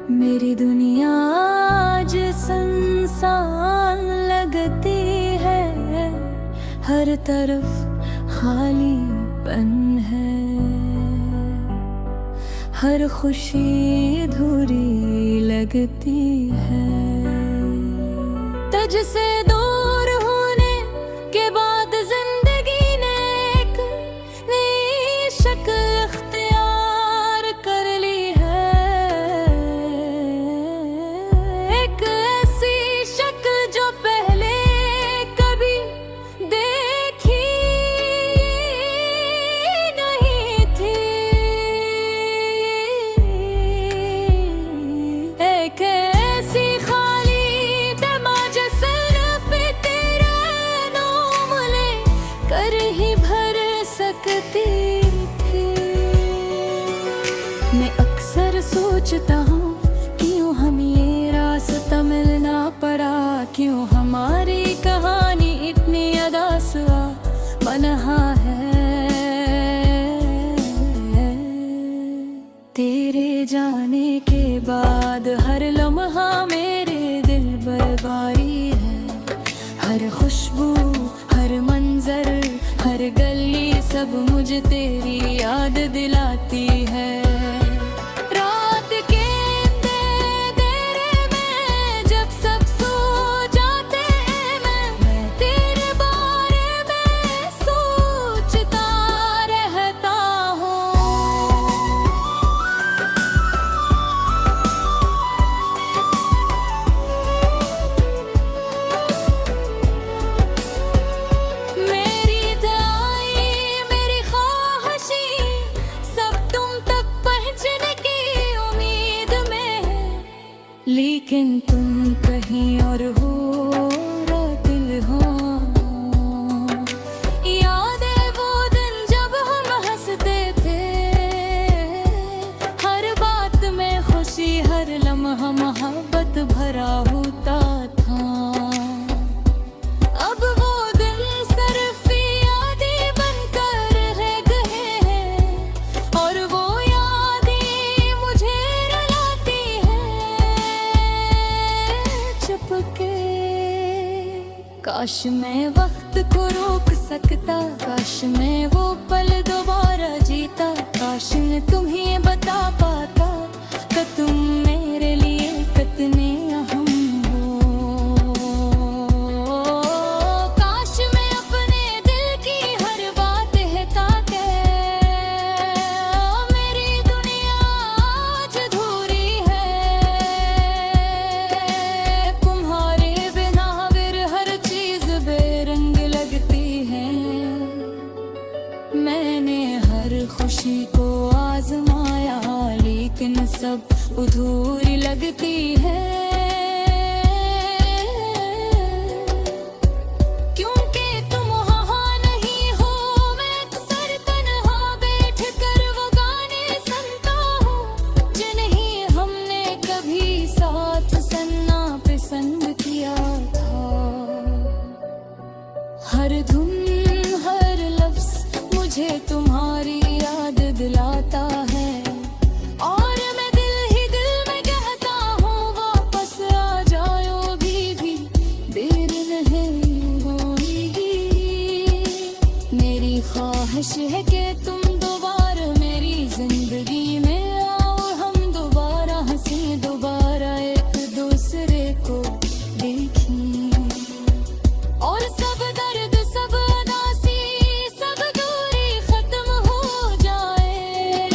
मेरी दुनिया आज सुनसान लगती है, हर तरफ खालीपन है, हर खुशी अधूरी लगती है। तुझसे दूर होने के बाद जिंदगी ने एक नई शक्ल अख्तियार कर ली है, एक ऐसी शक्ल जो पहले कभी देखी नहीं थी, एक ऐसी खाली दिमाग सिर्फ तेरा नाम ले कर ही भर सकती थी। मैं अक्सर सोचता हूँ क्यों हम ये रास्ता मिलना पड़ा, क्यों हमारी कहानी इतनी अदासा बनहा है। तेरे जाने के बाद हर लम्हा मेरे दिल बर्बादी है, हर खुशबू हर मंजर हर गली सब मुझे तेरी याद दिलाती है। रात के अंधेरे में जब सब सो जाते हैं, मैं तेरे बारे में सोचता रहता हूँ। मेरी दुआएं मेरी ख्वाहिशें सब तुम तक पहुँचने की उम्मीद में है, लेकिन तुम कहीं और हो दिल हो। याद है वो दिन जब हम हंसते थे, हर बात में खुशी हर लम्हा मोहब्बत भरा होता था। अब वो दिन सिर्फ यादें बनकर रह गए हैं, और वो यादें मुझे रुलाती हैं चुपके। काश मैं वक्त को रोक सकता, काश मैं वो पल दोबारा जीता, काश मैं तुम्हें बता पाता कि तुम मेरे लिए कितने अहम हो। काश मैं अपने दिल की हर बात कहता के मेरी दुनिया आज अधूरी है। तुम्हारे बिना फिर हर चीज बेरंग लगती है। मैंने हर खुशी को आजमाया, लेकिन सब अधूरी लगती है। क्योंकि तुम वहाँ नहीं हो, मैं अक्सर तन्हा बैठ कर वो गाने सुनता हूँ जिन्हें हमने कभी साथ सुनना पसंद किया था। हर धुन हर लफ्ज मुझे तुम्हारी याद दिलाता है, और मैं दिल ही दिल में कहता हूँ वापस आ जाओ भी देर नहीं होगी। मेरी ख्वाहिश है कि तुम दोबारा मेरी जिंदगी में आओ, हम दोबारा हंसी दोबारा एक दूसरे को देखें, और सब दर्द सब उदासी सब दूरी खत्म हो जाए।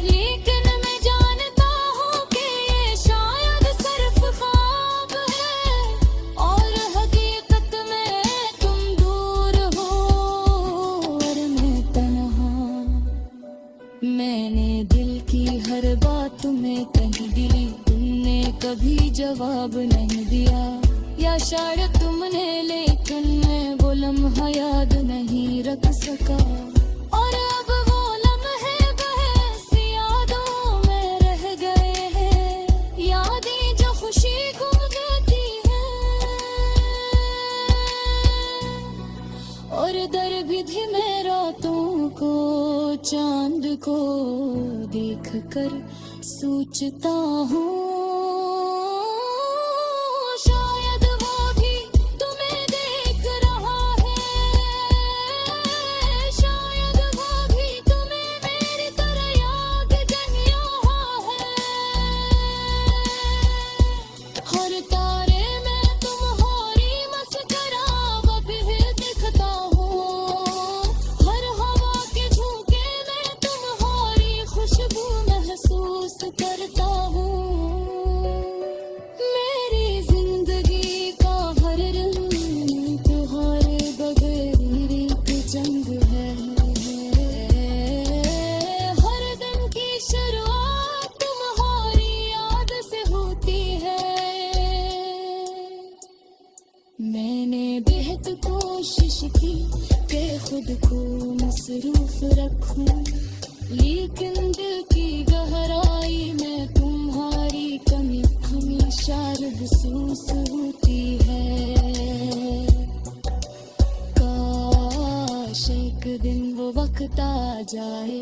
लेकिन मैं जानता हूँ कि ये शायद सिर्फ ख्वाब है, और हकीकत में तुम दूर हो और मैं तन्हा। मैंने दिल की हर बात तुम्हें कही दिली, तुमने कभी जवाब नहीं दिया, या शायद तुमने लेकिन मैं वो लम्हा याद नहीं रख सका। और अब वो लम्हे बहस यादों में रह गए हैं, यादें जो खुशी को देती हैं। हर दर विधि में रातों को चांद को देख कर सोचता हूँ, शायद वो भी तुम्हें देख रहा है, शायद वो भी तुम्हें मेरी तरह याद जन रहा है। हर तारे में तुम्हारी मस्करा भी दिखता हूँ, हर हवा के झोंके में तुम्हारी खुशबू महसूस करता हूँ। मेरी जिंदगी का हर रंग तुम्हारे बगैर एक जंग है, हर दिन की शुरुआत तुम्हारी याद से होती है। मैंने बेहद कोशिश की कि खुद को मसरूफ रखूं, लेकिन दिल की गहराई में तुम्हारी कमी हमेशा महसूस होती है। काश एक दिन वो वक्त आ जाए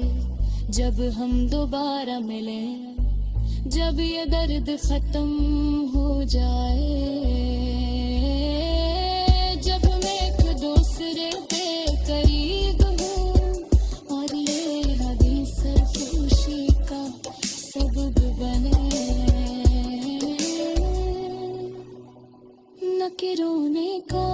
जब हम दोबारा मिलें, जब ये दर्द खत्म हो जाए, जब मैं एक दूसरे के करीब हूँ और ये हदीस खुशी का सबब बने, न कि रोने का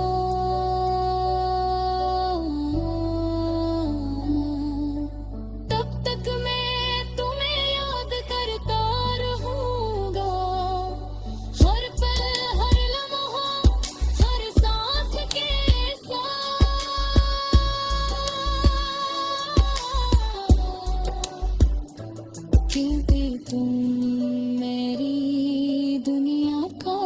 तब तक मैं तुम्हें याद करता रहूंगा, हर पल हर लम्हा हर सांस के साथ, क्योंकि तुम मेरी दुनिया का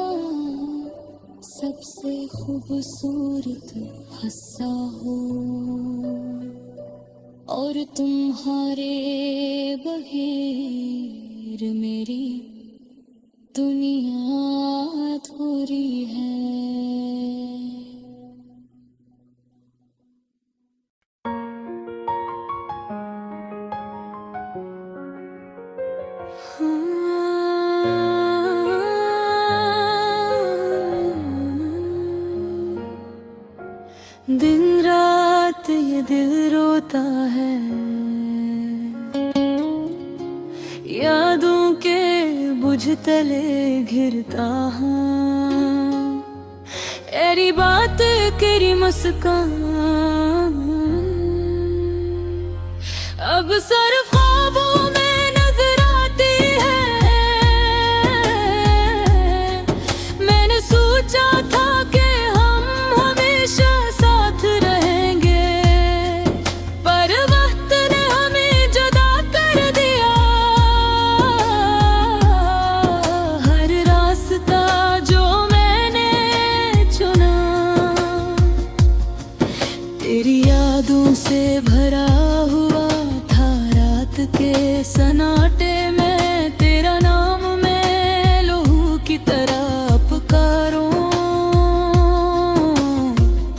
सबसे खूबसूरत हिस्सा हो, और तुम्हारे बगैर मेरी दुनिया अधूरी है। दिन रात ये दिल रोता है, यादों के बुझ तले घिरता हूँ, तेरी बात तेरी मुस्कान अब सर ख्वाबों में नजर आती है। मैंने सोचा था कि हम हमेशा साथ रहेंगे, पर वक्त ने हमें जुदा कर दिया। हर रास्ता जो मैंने चुना तेरी यादों से भरा हुआ था, रात के सन्नाटे में तेरा नाम मैं लहू की तरह पुकारूं,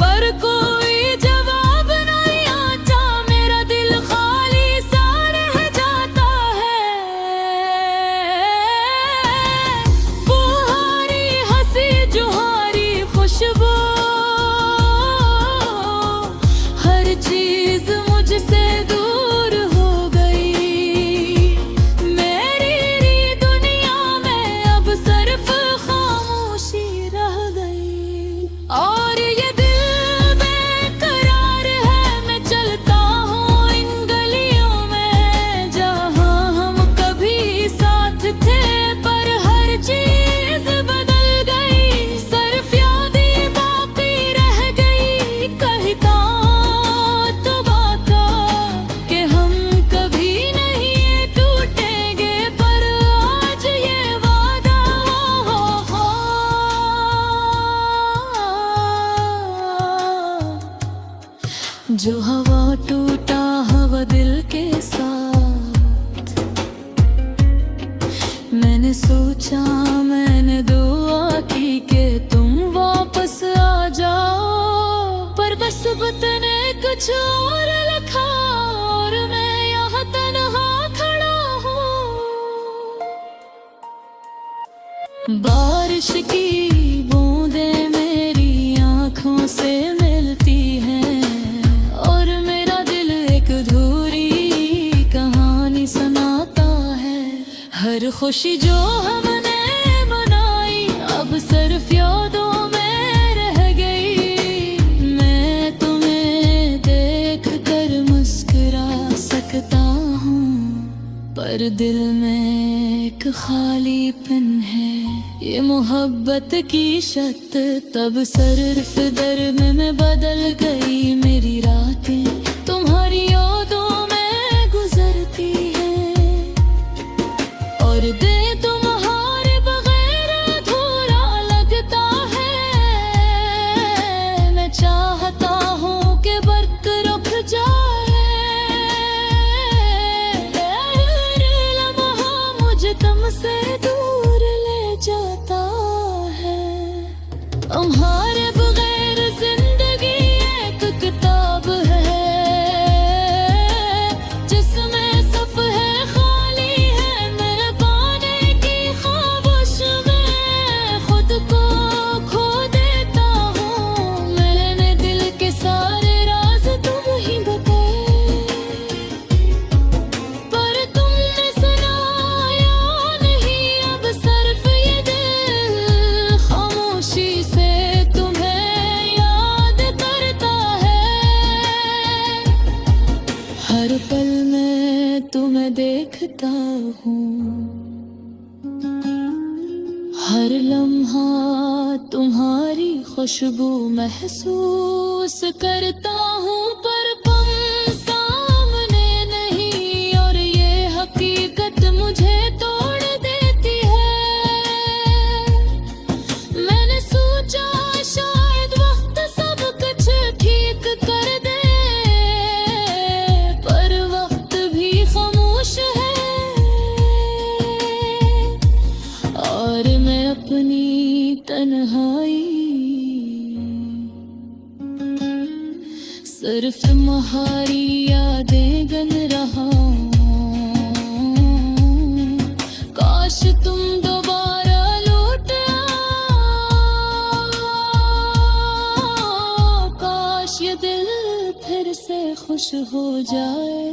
पर कोई जवाब नहीं आता, मेरा दिल खाली सा रह जाता है। तुम्हारी हंसी जुहारी खुशबू हर चीज मुझसे दूर हो गई, मेरी दुनिया में अब सिर्फ खामोशी रह गई। और ये दिल बेकरार है, मैं चलता हूँ इन गलियों में जहाँ हम कभी साथ थे, पर हर चीज बदल गई, सिर्फ यादें बाकी रह गई। कहता तो वादा कि हम कभी नहीं टूटेंगे, पर आज ये वादा जो हवा टूटा हवा दिल के साथ, मैंने सोचा मैंने दुआ की कि तुम वापस आ जाओ, पर बस बतने कुछ और लिखा और मैं यहाँ तन्हा खड़ा हूँ। बारिश की बूंदें मेरी आँखों से मिलती हैं और मेरा दिल एक अधूरी कहानी सुनाता है। हर खुशी जो हमने मनाई अब सिर्फ यादों में रह गई। मैं तुम्हें देख कर मुस्कुरा सकता हूँ पर दिल में एक खालीपन है। ये मोहब्बत की शर्त तब सिर्फ दर्द में बदल गई। मेरी रातें तुम्हारी यादों में गुजरती हैं और दिन तुम्हारे बगैर अधूरा लगता है। मैं चाहता हूँ कि बर्क रुक जाए, हर लम्हा मुझे तुमसे दूर ले जाता है। तुम्हारे बगैर जिंदगी एक किताब है जिसमें सफ़े खाली है। मैं पाने की ख्वाहिश में खुद को खो देता हूँ। मैंने दिल के सारे राज तुम ही बताए पर तुमने सुनाया नहीं। अब सिर्फ ये दिल खामोशी से तुम्हें याद करता है। हर पल मैं तुम्हें देखता हूँ, हर लम्हा तुम्हारी खुशबू महसूस करता हूँ पर तुम सामने नहीं और ये हकीकत मुझे तोड़ देती है। मैंने सोचा शायद वक्त सब कुछ ठीक कर दे पर वक्त भी खामोश है और मैं अपनी तन्हाई सिर्फ तुम्हारी यादें गन रहा हूँ। काश तुम दोबारा लौट आओ, काश ये दिल फिर से खुश हो जाए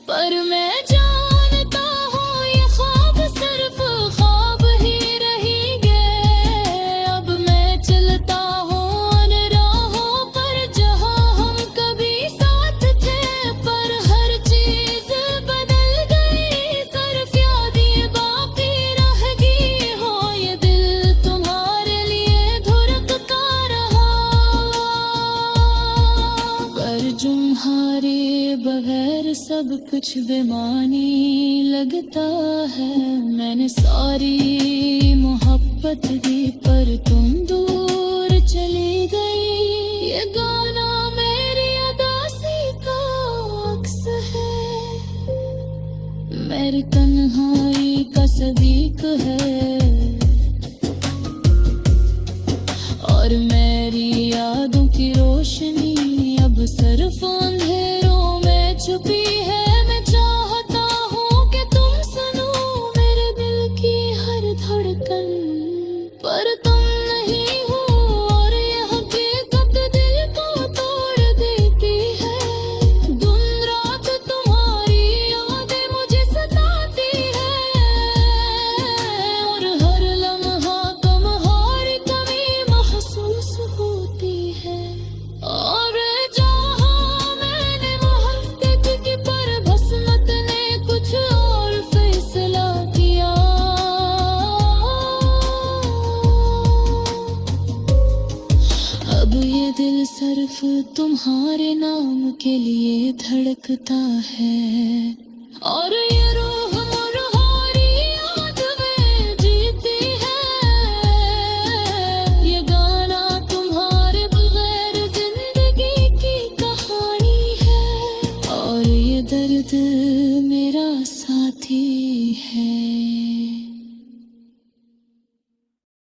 पर मैं जानता हूँ ये ख्वाब सिर्फ ख्वाब ही रहेंगे। अब मैं चलता हूँ उन राहों पर जहाँ हम कभी साथ थे पर हर चीज बदल गई। सिर्फ याद ये बाकी रह गई हो, ये दिल तुम्हारे लिए धड़कता रहा पर तुम्हारे बगैर सब कुछ बेमानी लगता है। मैंने सारी मोहब्बत दी पर तुम दूर चली गई। ये गाना मेरी उदासी का अक्स है, मेरी तन्हाई का सदीक है और मेरी यादों की रोशनी अब सिर्फ अंधेरों में छुपी है। मैं चाहता हूँ कि तुम सुनो मेरे दिल की हर धड़कन पर तुम नहीं हो और ये हकीकत दिल को तोड़ देती है। दिन रात तुम्हारी यादें मुझे सताती है और हर लम्हा तुम्हारी कमी महसूस होती है। और जहाँ मैंने मोहब्बत की पर बसमत ने कुछ और फैसला किया। अब ये दिल सिर्फ तुम्हारे नाम के लिए धड़कता है और ये